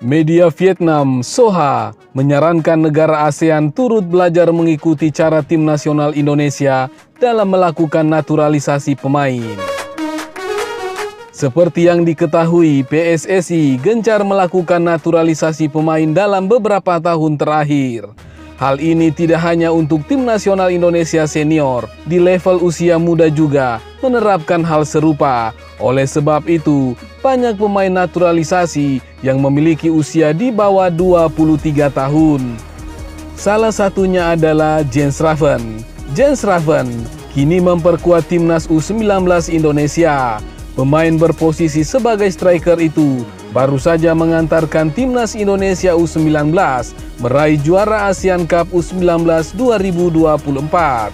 Media Vietnam, Soha, menyarankan negara ASEAN turut belajar mengikuti cara tim nasional Indonesia dalam melakukan naturalisasi pemain. Seperti yang diketahui, PSSI gencar melakukan naturalisasi pemain dalam beberapa tahun terakhir. Hal ini tidak hanya untuk tim nasional Indonesia senior, di level usia muda juga menerapkan hal serupa. Oleh sebab itu, banyak pemain naturalisasi yang memiliki usia di bawah 23 tahun. Salah satunya adalah Jens Raven. Jens Raven kini memperkuat timnas U19 Indonesia. Pemain berposisi sebagai striker itu baru saja mengantarkan timnas Indonesia U19 meraih juara ASEAN Cup U19 2024.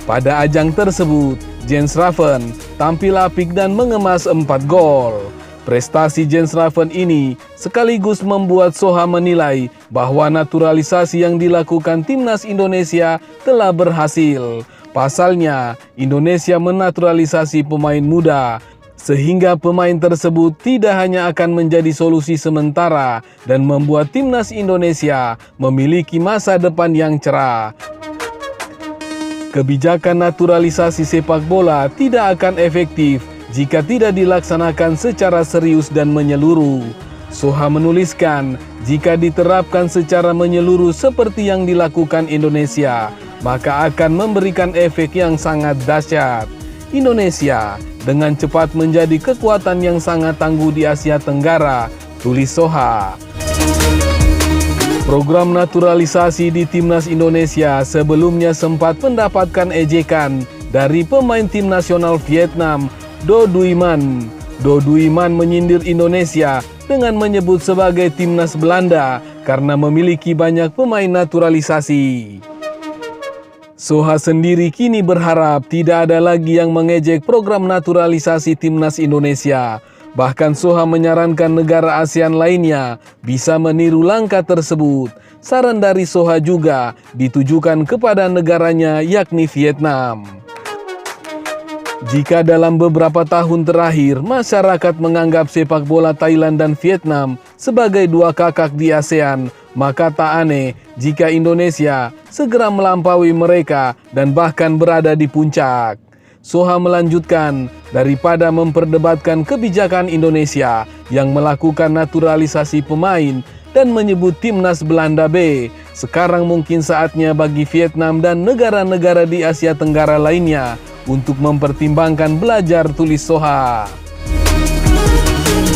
Pada ajang tersebut, Jens Raven tampil apik dan mengemas 4 gol. Prestasi Jens Raven ini sekaligus membuat Soha menilai bahwa naturalisasi yang dilakukan timnas Indonesia telah berhasil. Pasalnya, Indonesia menaturalisasi pemain muda, sehingga pemain tersebut tidak hanya akan menjadi solusi sementara dan membuat timnas Indonesia memiliki masa depan yang cerah. Kebijakan naturalisasi sepak bola tidak akan efektif jika tidak dilaksanakan secara serius dan menyeluruh. Soha menuliskan, jika diterapkan secara menyeluruh seperti yang dilakukan Indonesia, maka akan memberikan efek yang sangat dahsyat. Indonesia dengan cepat menjadi kekuatan yang sangat tangguh di Asia Tenggara, tulis Soha. Program naturalisasi di timnas Indonesia sebelumnya sempat mendapatkan ejekan dari pemain tim nasional Vietnam, Do Duy Man. Do Duy Man menyindir Indonesia dengan menyebut sebagai timnas Belanda karena memiliki banyak pemain naturalisasi. Soha sendiri kini berharap tidak ada lagi yang mengejek program naturalisasi timnas Indonesia. Bahkan Soha menyarankan negara ASEAN lainnya bisa meniru langkah tersebut. Saran dari Soha juga ditujukan kepada negaranya, yakni Vietnam. Jika dalam beberapa tahun terakhir masyarakat menganggap sepak bola Thailand dan Vietnam sebagai dua kakak di ASEAN, maka tak aneh jika Indonesia segera melampaui mereka dan bahkan berada di puncak. Soha melanjutkan, daripada memperdebatkan kebijakan Indonesia yang melakukan naturalisasi pemain dan menyebut timnas Belanda B, sekarang mungkin saatnya bagi Vietnam dan negara-negara di Asia Tenggara lainnya untuk mempertimbangkan belajar, tulis Soha.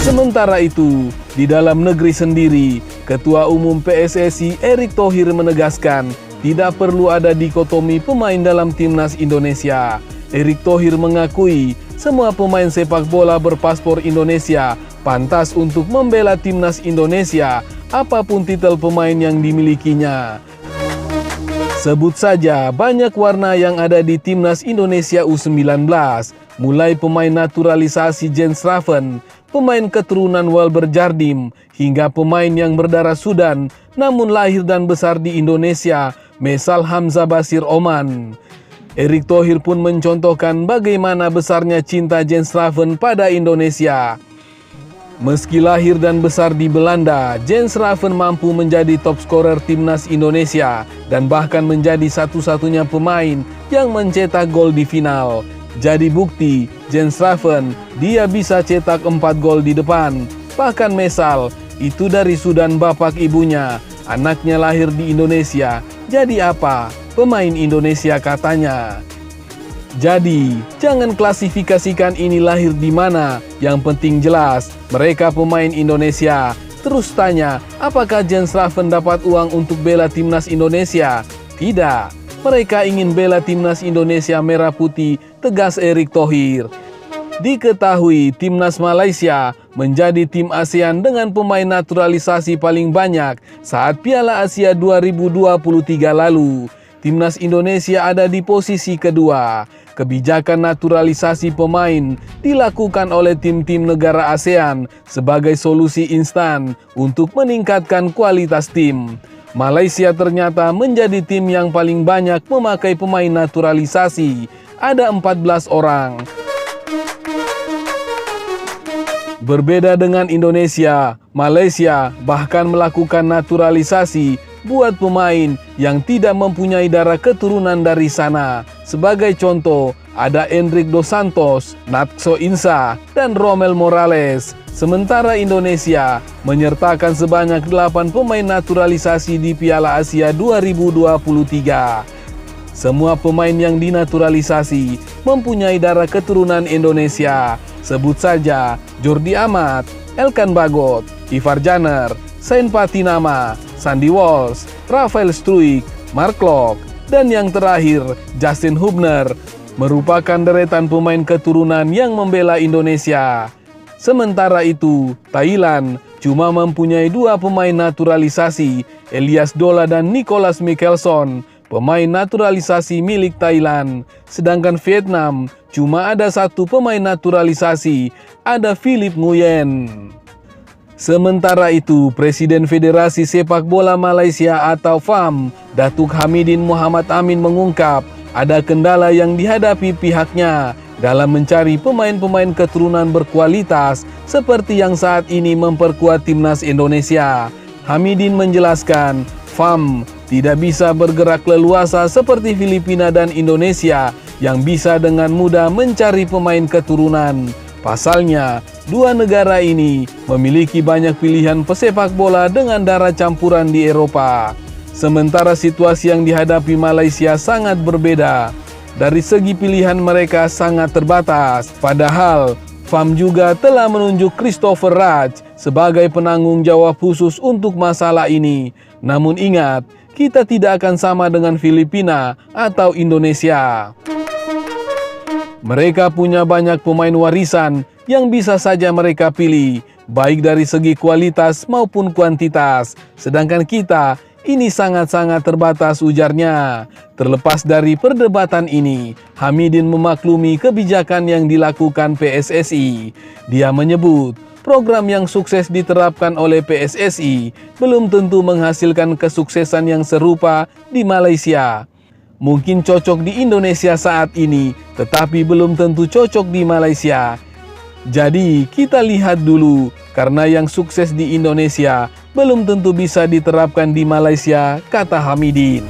Sementara itu, di dalam negeri sendiri, Ketua Umum PSSI Erick Thohir menegaskan tidak perlu ada dikotomi pemain dalam timnas Indonesia. Erick Thohir mengakui semua pemain sepak bola berpaspor Indonesia pantas untuk membela timnas Indonesia apapun titel pemain yang dimilikinya. Sebut saja banyak warna yang ada di timnas Indonesia U19, mulai pemain naturalisasi Jens Raven, pemain keturunan Wilber Jardim, hingga pemain yang berdarah Sudan namun lahir dan besar di Indonesia, misal Hamzah Basir Oman. Erick Thohir pun mencontohkan bagaimana besarnya cinta Jens Raven pada Indonesia. Meski lahir dan besar di Belanda, Jens Raven mampu menjadi top scorer timnas Indonesia dan bahkan menjadi satu-satunya pemain yang mencetak gol di final. Jadi bukti, Jens Raven, dia bisa cetak 4 gol di depan. Bahkan mesal, itu dari Sudan bapak ibunya, anaknya lahir di Indonesia. Jadi apa? Pemain Indonesia katanya. Jadi, jangan klasifikasikan ini lahir di mana. Yang penting jelas, mereka pemain Indonesia. Terus tanya, apakah Jens Raven dapat uang untuk bela timnas Indonesia? Tidak, mereka ingin bela timnas Indonesia merah putih, tegas Erick Thohir. Diketahui timnas Malaysia menjadi tim ASEAN dengan pemain naturalisasi paling banyak saat Piala Asia 2023 lalu. Timnas Indonesia ada di posisi kedua. Kebijakan naturalisasi pemain dilakukan oleh tim-tim negara ASEAN sebagai solusi instan untuk meningkatkan kualitas tim. Malaysia ternyata menjadi tim yang paling banyak memakai pemain naturalisasi. Ada 14 orang. Berbeda dengan Indonesia, Malaysia bahkan melakukan naturalisasi buat pemain yang tidak mempunyai darah keturunan dari sana. Sebagai contoh, ada Enrique Dos Santos, Natso Insa, dan Romel Morales. Sementara Indonesia menyertakan sebanyak 8 pemain naturalisasi di Piala Asia 2023. Semua pemain yang dinaturalisasi mempunyai darah keturunan Indonesia. Sebut saja Jordi Amat, Elkan Bagot, Ivar Janner, Sain Patinama, Sandy Walsh, Rafael Struijk, Mark Klok, dan yang terakhir Justin Hubner merupakan deretan pemain keturunan yang membela Indonesia. Sementara itu, Thailand cuma mempunyai 2 pemain naturalisasi, Elias Dola dan Nicholas Mickelson, pemain naturalisasi milik Thailand. Sedangkan Vietnam cuma ada 1 pemain naturalisasi, ada Philip Nguyen. Sementara itu, Presiden Federasi Sepak Bola Malaysia atau FAM, Datuk Hamidin Muhammad Amin mengungkap ada kendala yang dihadapi pihaknya dalam mencari pemain-pemain keturunan berkualitas seperti yang saat ini memperkuat timnas Indonesia. Hamidin menjelaskan, FAM tidak bisa bergerak leluasa seperti Filipina dan Indonesia yang bisa dengan mudah mencari pemain keturunan. Pasalnya, 2 negara ini memiliki banyak pilihan pesepak bola dengan darah campuran di Eropa. Sementara situasi yang dihadapi Malaysia sangat berbeda. Dari segi pilihan mereka sangat terbatas. Padahal, FAM juga telah menunjuk Christopher Raj sebagai penanggung jawab khusus untuk masalah ini. Namun ingat, kita tidak akan sama dengan Filipina atau Indonesia. Mereka punya banyak pemain warisan yang bisa saja mereka pilih, baik dari segi kualitas maupun kuantitas. Sedangkan kita, ini sangat-sangat terbatas, ujarnya. Terlepas dari perdebatan ini, Hamidin memaklumi kebijakan yang dilakukan PSSI. Dia menyebut, program yang sukses diterapkan oleh PSSI belum tentu menghasilkan kesuksesan yang serupa di Malaysia. Mungkin cocok di Indonesia saat ini, tetapi belum tentu cocok di Malaysia. Jadi kita lihat dulu, karena yang sukses di Indonesia belum tentu bisa diterapkan di Malaysia, kata Hamidin.